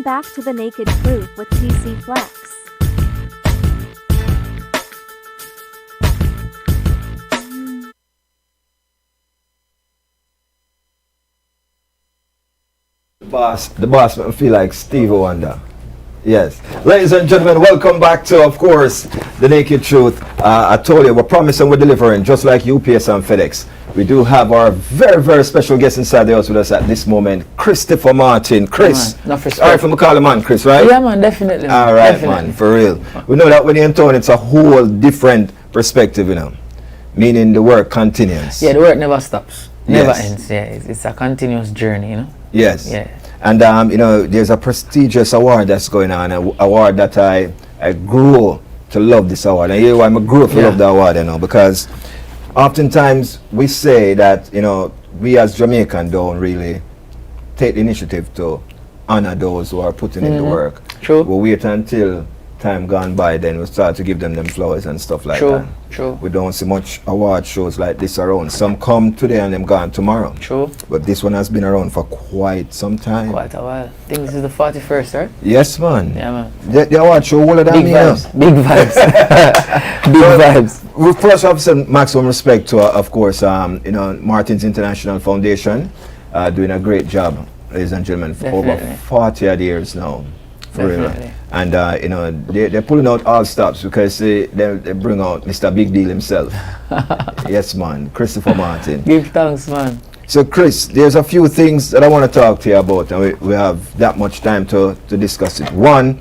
Welcome back to The Naked Truth with TC Flexx. The boss feel like Stevie Wonder. Yes. Ladies and gentlemen, welcome back to, of course, The Naked Truth. I told you, we're promising we're delivering, just like UPS and FedEx. We do have our very, very special guest inside the house with us at this moment, Christopher Martin. Chris. Yeah, man. All right, from McCall man, Chris, right? Yeah, man, definitely. Man. All right, definitely. man, for real. We know that when you're in town, it's a whole different perspective, you know, meaning the work continues. Yeah, the work never stops. Never Yes. ends. Yeah, it's a continuous journey, you know. Yes. Yeah. And you know, there's a prestigious award that's going on, an award that I grew to love this award. And you know why I grew to love the award, you know, because oftentimes we say that, you know, we as Jamaican don't really take the initiative to honor those who are putting in the work. True. We'll wait until time gone by, then we start to give them flowers and stuff like True. that. True. We don't see much award shows like this around. Some come today and them gone tomorrow. True. But this one has been around for quite some time. Quite a while. I think this is the 41st, right? Yes, man. Yeah, man. The award show, all of that. Big vibes. Big vibes. Big vibes. We first have some maximum respect to, of course, you know, Martin's International Foundation, doing a great job, ladies and gentlemen, for over 40 odd years now. For real. And you know, they're pulling out all stops because they bring out Mr. Big Deal himself. Yes, man, Christopher Martin. Give thanks, man. So, Chris, there's a few things that I want to talk to you about, and we have that much time to discuss it. One,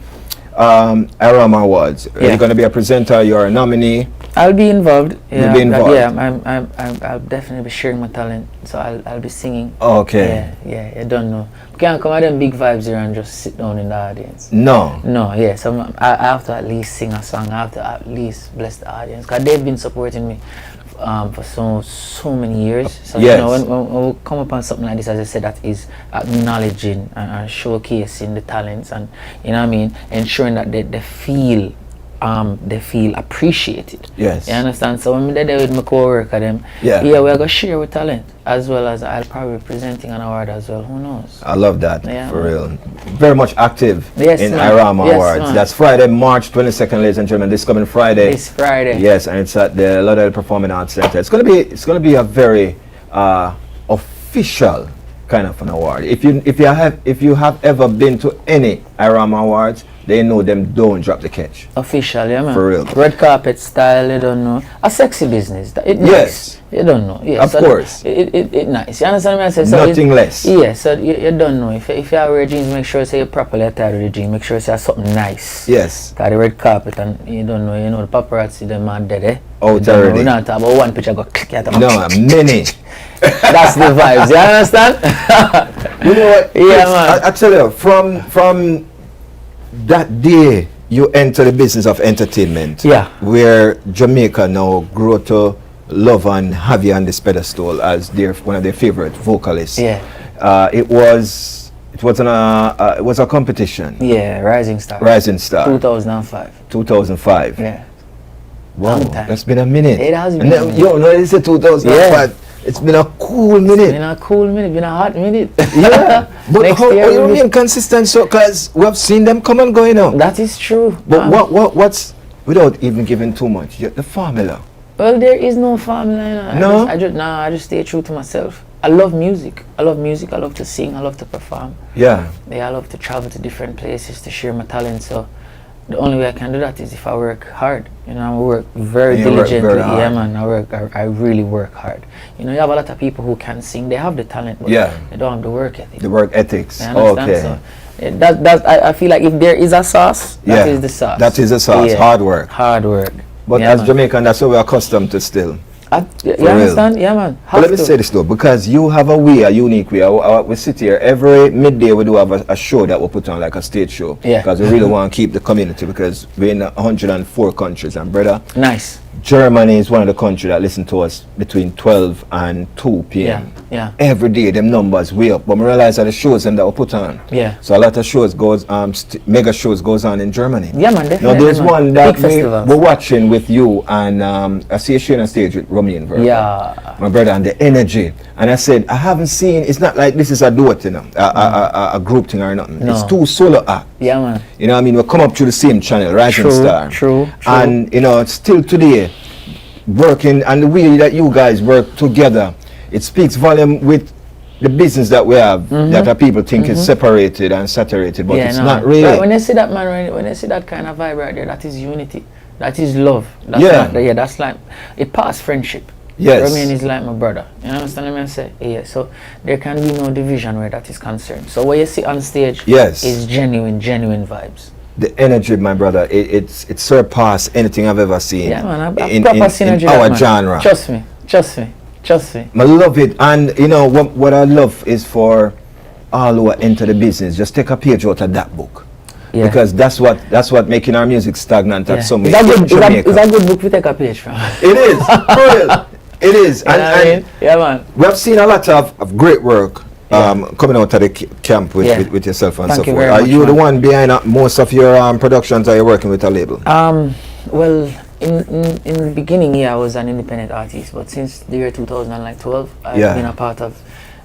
Arama Awards. Are you going to be a presenter? You're a nominee. I'll be involved. Yeah, You'll be involved. I'll definitely be sharing my talent. So I'll be singing. Okay. Yeah. I don't know. We can't come at them big vibes here and just sit down in the audience. No. Yeah. So I have to at least sing a song. I have to at least bless the audience because they've been supporting me for so many years. So you know, when we come upon something like this, as I said, that is acknowledging and showcasing the talents, and you know what I mean, ensuring that they feel appreciated. Yes. You understand? So when they're there with my co-worker, them, we're gonna share with talent, as well as I'll probably be presenting an award as well. Who knows? I love that, Yeah, for real. Very much active in man. Arama Awards. Man. That's Friday, March 22nd, ladies and gentlemen. This coming Friday. This Friday. Yes, and it's at the Lauderdale Performing Arts Center. It's gonna be a very official kind of an award. If you have ever been to any Arama Awards, they know them don't drop the catch. Official, yeah, man. For real. Red carpet style, you don't know. A sexy business. Nice. Yes. You don't know. Yes. Of course. It nice. You understand what I say? So nothing less. Yeah, so you don't know. If you wear jeans, make sure you properly attire the jeans. Make sure you have something nice. Yes. Got the red carpet, and you don't know, the paparazzi, them are dead, eh? Out already. We're not talking about one picture, go click at them. No, many. That's the vibes, you understand? You know what? Yeah, man. I tell you, from that day you enter the business of entertainment, where Jamaica now grow to love and have you on this pedestal as one of their favorite vocalists. Yeah. It was a competition. Yeah, Rising Star. 2005. 2005. Yeah. Wow, Long time. that's been a minute. It has been. It's a 2005. It's been a cool minute. It's been a cool minute, been a hot minute. Yeah. But how you year remain consistent? So, because we have seen them come and go, you know. That is true. But what's, without even giving too much, the formula? Well, there is no formula, you know. No? I just stay true to myself. I love music. I love to sing. I love to perform. Yeah. I love to travel to different places to share my talent. So the only way I can do that is if I work hard. You know, I work very diligently. Yeah, man. I really work hard. You know, you have a lot of people who can sing. They have the talent, but they don't have the work ethic. The work ethics. Okay. So, I feel like if there is a sauce, that is the sauce. That is the sauce. Yeah. Hard work. Hard work. But as Jamaican, that's what we're accustomed to still. You understand? Yeah, man. But let me say this though, because you have a unique way. We sit here every midday. We do have a show that we put on, like a stage show. Yeah. Because we really want to keep the community, because we're in 104 countries, and brother. Nice. Germany is one of the countries that listen to us between 12 and 2 p.m. Yeah. Every day, them numbers way up. But we realize that the shows them that we put on. Yeah. So a lot of shows goes, mega shows goes on in Germany. Yeah, man, definitely. Now there's one that Big we're watching with you, and I see you sharing a stage with Romain Verba. Yeah. My brother, and the energy. And I said, I haven't seen, it's not like this is a duet, you know, a group thing or nothing. No. It's two solo acts. Yeah, man. You know what I mean? We come up through the same channel, Rising Star. True. And, you know, still today, working, and the way that you guys work together, it speaks volume with the business that we have, that our people think is separated and saturated, but it's not really. Right, when they see that, man, when they see that kind of vibe right there, that is unity. That is love. That's that's like, it past friendship. Yes. Romain is like my brother. You understand what I say? Yeah, so there can be no division where that is concerned. So what you see on stage is genuine vibes. The energy, my brother, it surpassed anything I've ever seen. Yeah, man, in our genre. Trust me. I love it, and you know what I love is for all who are into the business, just take a page out of that book. Yeah. Because that's what making our music stagnant at some. Is that good book we take a page from? It is, for real. It is, and yeah, man. We have seen a lot of great work coming out of the camp with yourself and so forth. Are you the one behind most of your productions? Are you working with a label? Well, in the beginning, I was an independent artist, but since the year 2012, I've been a part of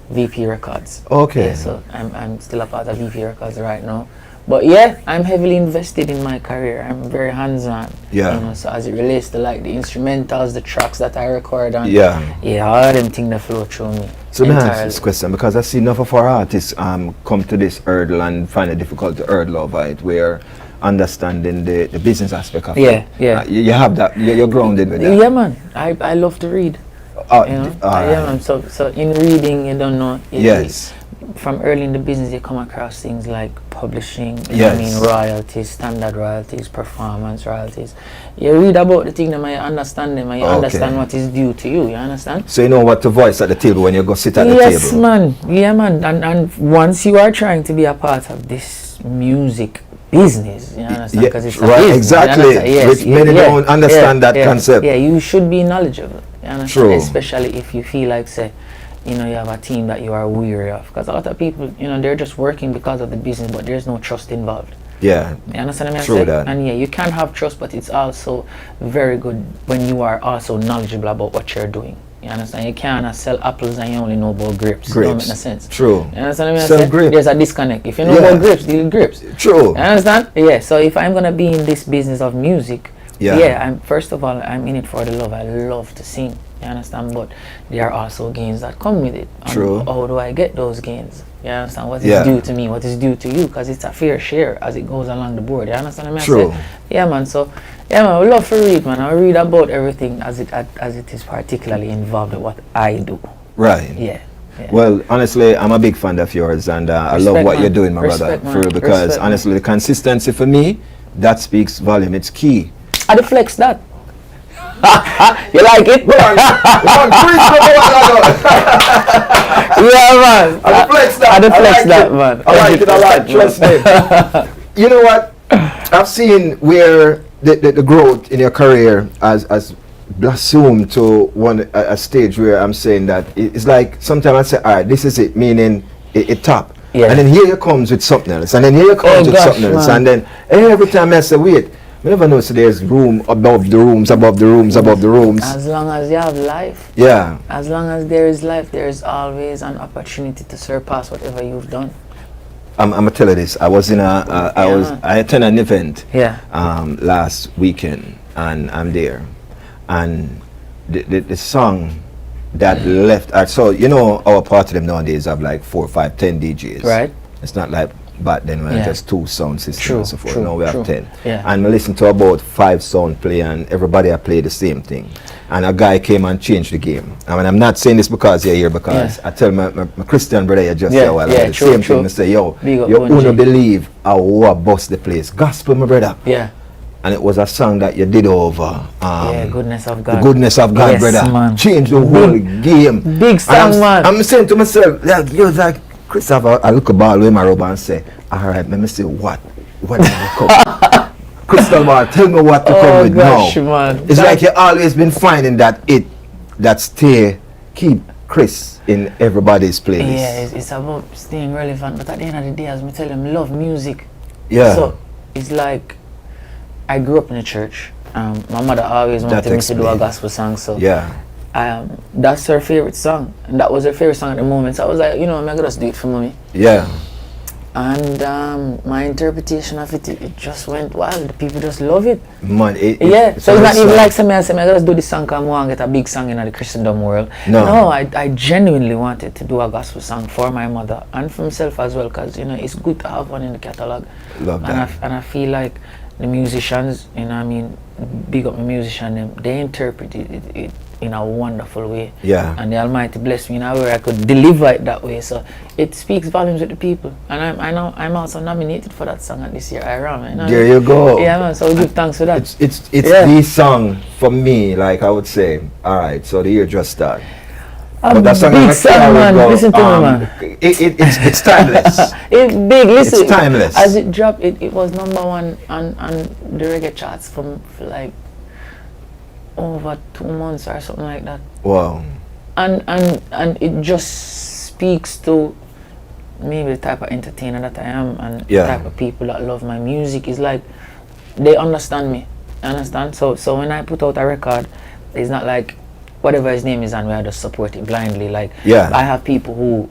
VP Records. Okay. Yeah, so I'm still a part of VP Records right now. But yeah, I'm heavily invested in my career. I'm very hands-on. Yeah. You know, so as it relates to like the instrumentals, the tracks that I record on. Yeah, all them things that flow through me. So let me ask this question, because I see enough of our artists come to this hurdle and find it difficult to hurdle over it, where understanding the business aspect of it. You have that, you're grounded with that. Yeah, man. I love to read. Man. So in reading, you don't know. From early in the business, you come across things like publishing, royalties, standard royalties, performance royalties. You read about the thing, and you understand them, and you understand what is due to you. You understand? So you know what to voice at the table when you go sit at the table. Yes, man. Yeah, man. And once you are trying to be a part of this music business, you understand? Because it's a business, exactly. Which many don't understand that concept. Yeah, you should be knowledgeable. You understand? True. Especially if you feel like, say, you know, you have a team that you are weary of, because a lot of people, you know, they're just working because of the business, but there's no trust involved. Yeah. You understand what I'm saying? That. And you can have trust, but it's also very good when you are also knowledgeable about what you're doing. You understand? You can't sell apples and you only know about grapes. It don't make no sense. True. You understand what I'm saying? Grapes. There's a disconnect. If you know about grapes, deal with grapes. True. You understand? Yeah. So if I'm gonna be in this business of music, first of all, I'm in it for the love. I love to sing. You understand? But there are also gains that come with it. True. How do I get those gains? You understand? What is due to me? What is due to you? Because it's a fair share as it goes along the board. You understand what I'm saying? Yeah, man. So, yeah, man, I love to read, man. I read about everything as it is particularly involved with what I do. Right. Yeah. Well, honestly, I'm a big fan of yours, and I love what you're doing, my brother. For real, because honestly, the consistency for me, that speaks volume. It's key. I Flexx that. You like it? Yeah, man. I Flexx that. Man. I like it a lot. Trust me. You know what? I've seen where the growth in your career has blossomed to a stage where I'm saying that it's like sometimes I say, all right, this is it, meaning it top. Yeah. And then here you comes with something else, and then here you comes with something else, and then every time I say, wait. We never know, so there's room above the rooms, above the rooms, above the rooms. As long as you have life. Yeah. As long as there is life, there is always an opportunity to surpass whatever you've done. I'm gonna tell you this. I was in I attended an event last weekend, and I'm there, and the song that left. So you know, our part of them nowadays have like 4, 5, 10 DJs. Right. It's not like back then when just 2 sound systems and so forth. Now we have 10. Yeah. And we listened to about 5 sound play, and everybody have played the same thing. And a guy came and changed the game. I mean, I'm not saying this because you're here, because I tell my Christian brother just say, well, the same thing. I say, yo, you wouldn't believe how I bust the place. Gospel, my brother. Yeah. And it was a song that you did over. Goodness of God. The goodness of God, brother. Man. Changed the whole game. Big song, man. I'm saying to myself, like, Christopher, I look about with my robe and say, all right, let me see what did I come. Crystal Bar, tell me what to come with gosh, now. Man. It's like you always been finding that keep Chris in everybody's playlist. Yeah, it's about staying relevant, but at the end of the day, as I tell them, love music. Yeah. So it's like I grew up in the church. My mother always wanted me to do a gospel song, so yeah. That's her favorite song, and that was her favorite song at the moment. So I was like, you know, I'm gonna just do it for mommy. Yeah. And my interpretation of it just went wild. The people just love it. Man, so it's not even like I just do this song because I want to get a big song in the Christendom world. No, I genuinely wanted to do a gospel song for my mother and for myself as well, because you know it's good to have one in the catalog. Love that. And I feel like the musicians, you know, I mean, big up the musician, they interpret it in a wonderful way. Yeah. And the Almighty blessed me in a way I could deliver it that way. So it speaks volumes with the people. And I'm also nominated for that song at this year IRAM. You know? There you go. Yeah, man. So we give thanks for that. It's the song for me. Like I would say, all right. So the year just started. But that song big song, man. Listen to me, man. It's timeless. It's big. Listen. It's timeless. As it dropped, it was #1 on the reggae charts for like over 2 months or something like that. Wow. And it just speaks to maybe the type of entertainer that I am, and the type of people that love my music. Is like they understand me. Understand? So when I put out a record, it's not like whatever his name is and I just support it blindly. Like I have people who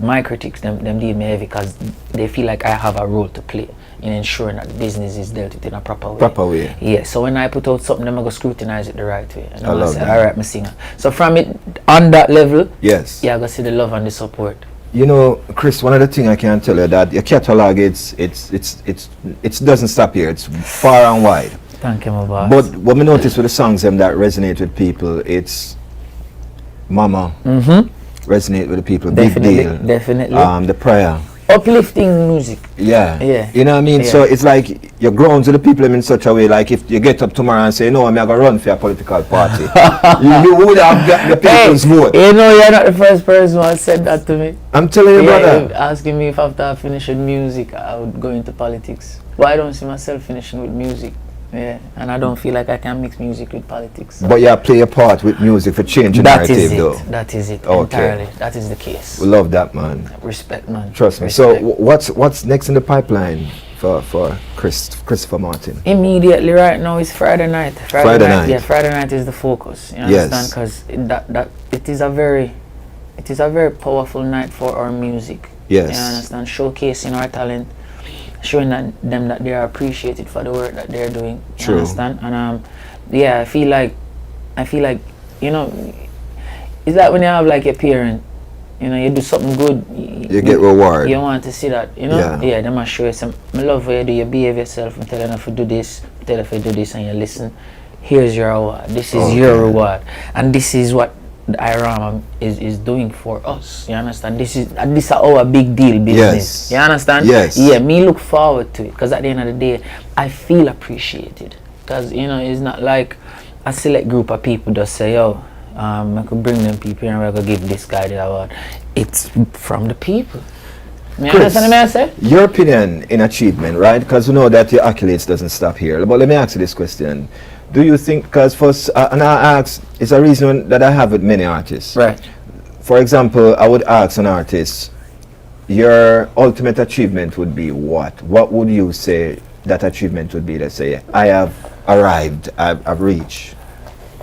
my critics them deal me heavy because they feel like I have a role to play in ensuring that the business is dealt with in a proper way. Yeah. So when I put out something, I'm gonna scrutinize it the right way. And I'm gonna say, all right, my singer. So from it on that level, yes, I gotta see the love and the support. You know, Chris, one of the things I can tell you that your catalog it doesn't stop here. It's far and wide. Thank you, my boss. But what we notice with the songs that resonate with people, it's Mama. Resonate with the people. Definitely, Big Deal. Definitely. The Prayer. Uplifting music. Yeah. Yeah. You know what I mean? Yeah. So it's like you're grown to the people in such a way, like if you get up tomorrow and say, no, I'm going to run for a political party, you would have got the people's vote. You know, you're not the first person who has said that to me. I'm telling you, brother. Asking me if after I finish with music, I would go into politics. But I don't see myself finishing with music. Yeah, and I don't feel like I can mix music with politics. So. But you play a part with music for changing narrative, though. That is it. Okay. Entirely. That is the case. We love that, man. Respect, man. Trust me. So what's next in the pipeline for Christopher Martin? Immediately, right now is Friday night. Friday night. Yeah, Friday night is the focus. You understand? Because it is a very powerful night for our music. Yes. You understand? Showcasing our talent. Showing them that they are appreciated for the work that they're doing. True. You understand? And I feel like you know, it's like when you have like a parent, you know, you do something good, you get reward. You want to see that, you know? Yeah, they must show you some. I love where you do, you behave yourself and tell them if you do this, and you listen. Here's your reward. This is your reward, and this is what the IRAM is doing for us. You understand? This is our big deal business. Yes. You understand? Yes. Yeah, me look forward to it because at the end of the day, I feel appreciated. Because you know, it's not like a select group of people just say, "Yo, I could bring them people and we're gonna give this guy the award." It's from the people. You understand what I say? Your opinion in achievement, right? Because you know that your accolades doesn't stop here. But let me ask you this question. Do you think, because first, and I ask, it's a reason that I have with many artists. Right. For example, I would ask an artist, your ultimate achievement would be what? What would you say that achievement would be? Let's say, I have arrived, I've reached.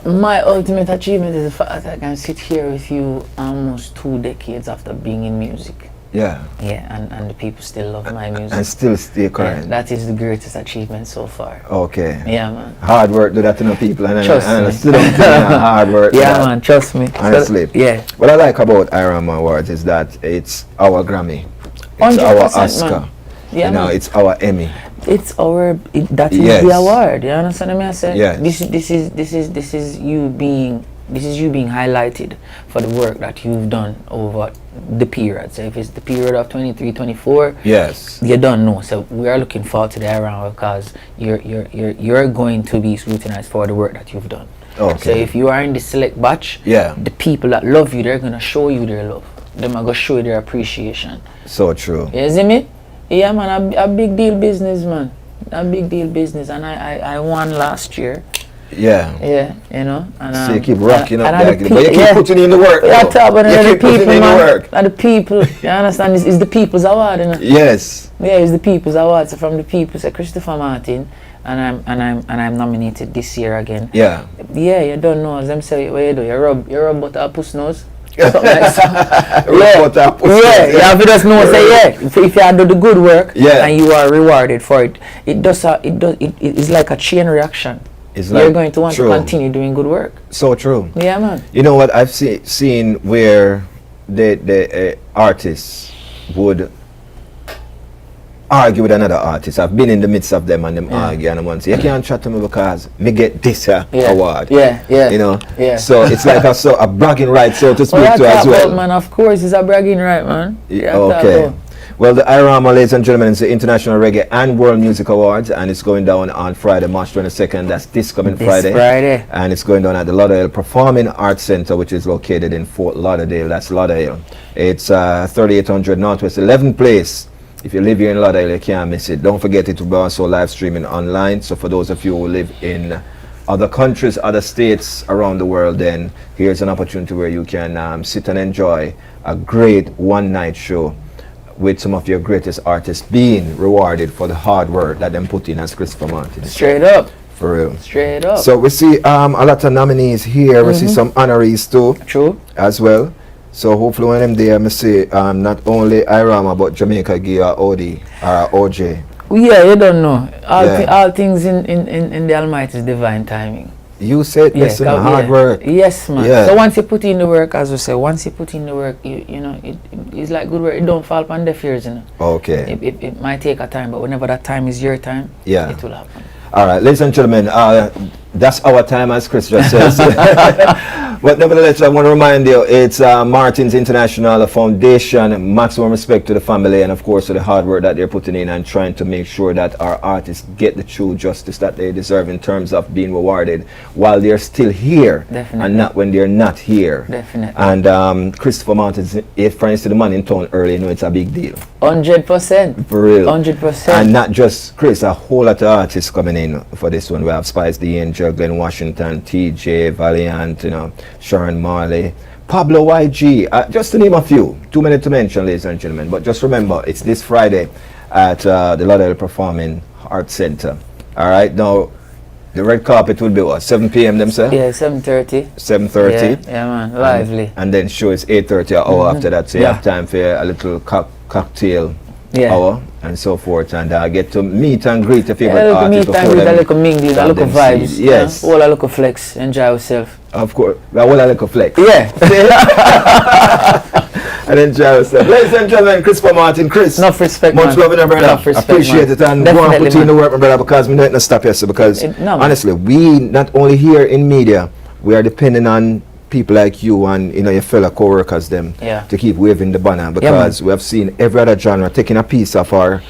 My ultimate achievement is the fact that I can sit here with you almost 2 decades after being in music. Yeah. Yeah, and the people still love my music. And still stay current. Yeah, that is the greatest achievement so far. Okay. Yeah, man. Hard work do that to no people, and trust and me. still don't hard work. Yeah, man. Trust me. Honestly. Yeah. What I like about IRAM Awards is that it's our Grammy, it's our Oscar. Man. Yeah, you know, man. it's our Emmy. It's our. That is the award. You understand what I say? Yeah. This is you being highlighted for the work that you've done over the period. So if it's the period of 23, 24, yes, you don't know. So we are looking forward to the round because you're going to be scrutinized for the work that you've done. Okay. So if you are in the select batch, the people that love you, they're gonna show you their love. They're gonna show you their appreciation. So true. You see me? Yeah, man, a big deal business, man. a big deal business, and I won last year. Yeah. Yeah, you know. And, so you keep rocking up and there, but you keep putting in the work. Yeah, top, but you keep putting in the work. And the people, you understand? It's the people's award, you know? Yes. Yeah, it's the people's award. So from the people, say Christopher Martin, and I'm nominated this year again. Yeah. Yeah, you don't know. As them say, what you do? You rub butter up puss nose. Something like that. Yeah, you have to just know. Say if you do the good work, yeah, and you are rewarded for it, it's like a chain reaction. It's You're like going to want to continue doing good work. So true. Yeah, man. You know what I've seen where the artists would argue with another artist. I've been in the midst of them and them argue, and I'm going to say, you can't chat to me because me get this award. Yeah. You know? Yeah. So it's like a bragging right, so to speak, to as well. Man, of course, it's a bragging right, man. Yeah, okay. Well, the IRAMA, ladies and gentlemen, is the International Reggae and World Music Awards, and it's going down on Friday, March 22nd. That's this coming Friday. And it's going down at the Lauderdale Performing Arts Center, which is located in Fort Lauderdale. That's Lauderdale. It's 3800 Northwest 11th Place. If you live here in Lauderdale, you can't miss it. Don't forget it will be also live streaming online. So for those of you who live in other countries, other states around the world, then here's an opportunity where you can sit and enjoy a great one-night show with some of your greatest artists being rewarded for the hard work that them put in, as Christopher Martin. Straight up. For real. Straight up. So we see a lot of nominees here. We see some honorees too. True. As well. So hopefully when I'm there, I see not only IRAMA but Jamaica Gear OD or OJ. Yeah, you don't know. All things in the Almighty's divine timing. You said listen, hard work. Yes, man. Yeah. So once you put in the work, as we say, once you put in the work, you know, it's like good work. It don't fall upon deaf ears, you know. Okay. It might take a time, but whenever that time is your time, it will happen. All right, ladies and gentlemen, that's our time, as Chris just says. But nevertheless, I want to remind you, it's Martin's International Foundation. Maximum respect to the family and, of course, to the hard work that they're putting in and trying to make sure that our artists get the true justice that they deserve in terms of being rewarded while they're still here. Definitely. And not when they're not here. Definitely. And Christopher Martin's, if for instance the man in town early, you know it's a big deal. 100%. For real. 100%. And not just Chris, a whole lot of artists coming in for this one. We have Spice the Angel, Glenn Washington, TJ, Valiant, you know, Sharon Marley, Pablo YG, just to name a few. Too many to mention, ladies and gentlemen. But just remember, it's this Friday at the Lauderdale Performing Arts Center. All right, now the red carpet will be what, 7 p.m. themselves? Yeah, 7:30. 7:30. Yeah, man, lively. And then show is 8:30 an hour after that. So you have time for a little cocktail hour and so forth, and get to meet and greet your favorite artists. Meet and greet, a little mingling, a little vibes. Yes. All a little Flexx, enjoy yourself. Of course, all a little Flexx. Yeah. And enjoy yourself. Ladies and gentlemen, Christopher Martin, Chris. Enough respect, much love, my brother. Enough respect, appreciate it, and go and put in the work, my brother, because we don't stop here. So because honestly, we not only here in media, we are depending on people like you and your fellow co-workers them to keep waving the banner, because we have seen every other genre taking a piece of our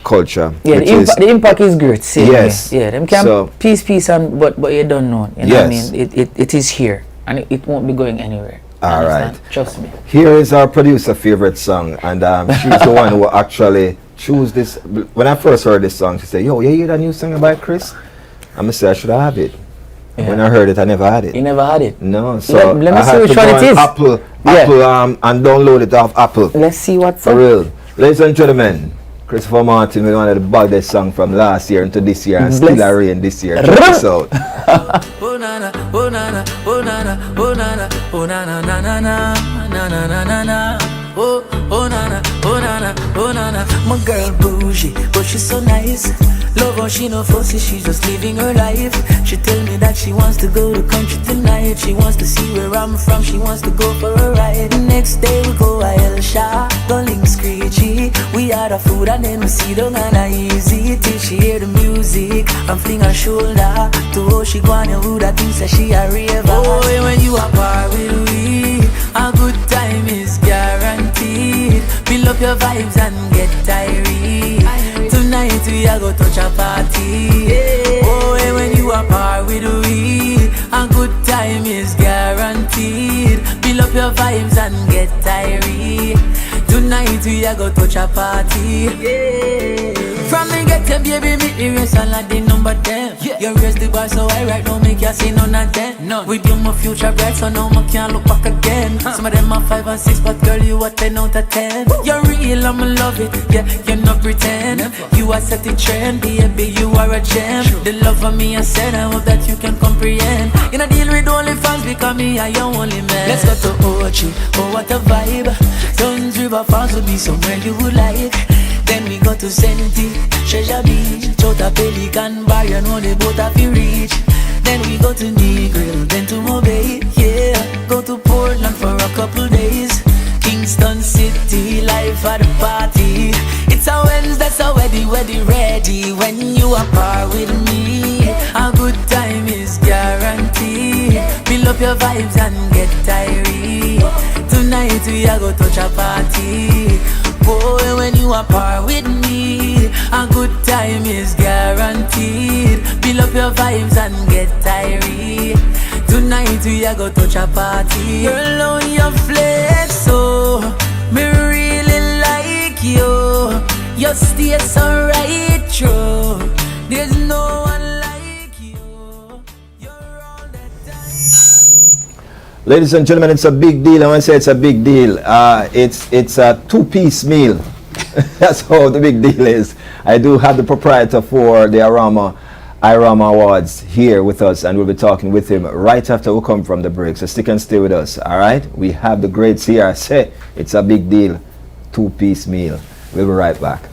culture. Yeah, the impact is great. Yes. Yeah, them can piece and but you don't know. You know what I mean? It is here and it won't be going anywhere. All right. Trust me. Here is our producer favorite song, and she's the one who actually chose this. When I first heard this song, she said, "Yo, you hear that new song by Chris?" I'm gonna say I should have it. Yeah. When I heard it, I never had it. You never had it? No. So let me see which one it is. Apple, and download it off Apple. Let's see what's for real. Ladies and gentlemen, Christopher Martin, we wanted to bug this song from last year into this year, and still a rain this year. Check this out. Oh na na, oh na na, oh na na, oh na na, oh na na na na na na na na na. Oh na na, oh na na, oh na na. My girl bougie, but she's so nice. Love how she no fussy, she's just living her life. She tell me that she wants to go to country tonight. She wants to see where I'm from, she wants to go for a ride. Next day we go a El Sha, go link screechy. We had a food and then we sit down and I easy till she hear the music and fling her shoulder to how she go on and who that thinks that she a raver. Oh, when you are par with we, a good time is guaranteed. Build up your vibes and get tired. Tonight we are go touch a party. Oh, and when you are par with we, a good time is guaranteed. Build up your vibes and get tired. Tonight we a go touch a party. Yeah. From me get your baby, meet me race all of the number 10. Yeah. You raise the bar so I right now make you see none of them. None. With you my future bright so now I can't look back again. Some of them are 5 and 6 but girl you a 10 out of 10. Woo. You're real, I'ma love it, yeah, you not pretend. Never. You are set the trend, baby, you are a gem. True. The love of me I said, I hope that you can comprehend. You know deal with only fans because me I your only man. Let's go to Ochi, oh what a vibe. Tons River Falls will be somewhere you would like. Then we go to Senti, Treasure Beach, Chota Pelican Bar, you know the boat have you reach. Then we go to Negril, then to Mobay, yeah. Go to Portland for a couple days. Kingston City, life at the party. It's a Wednesday, so ready, ready. When you are par with me, a good time is guaranteed. Build up your vibes and get tired. Tonight we are go touch a party. Boy, when you are par with me, a good time is guaranteed. Build up your vibes and get tired. Tonight we are go touch a party. Girl, on your flex, so me really like you. You stay so right true. There's no one like you. You're all that time. Ladies and gentlemen, it's a big deal. I want to say it's a big deal. It's a two-piece meal. That's how the big deal is. I do have the proprietor for the Irama Awards here with us, and we'll be talking with him right after we come from the break. So stick and stay with us, all right? We have the grades here. I say it's a big deal. Two-piece meal. We'll be right back.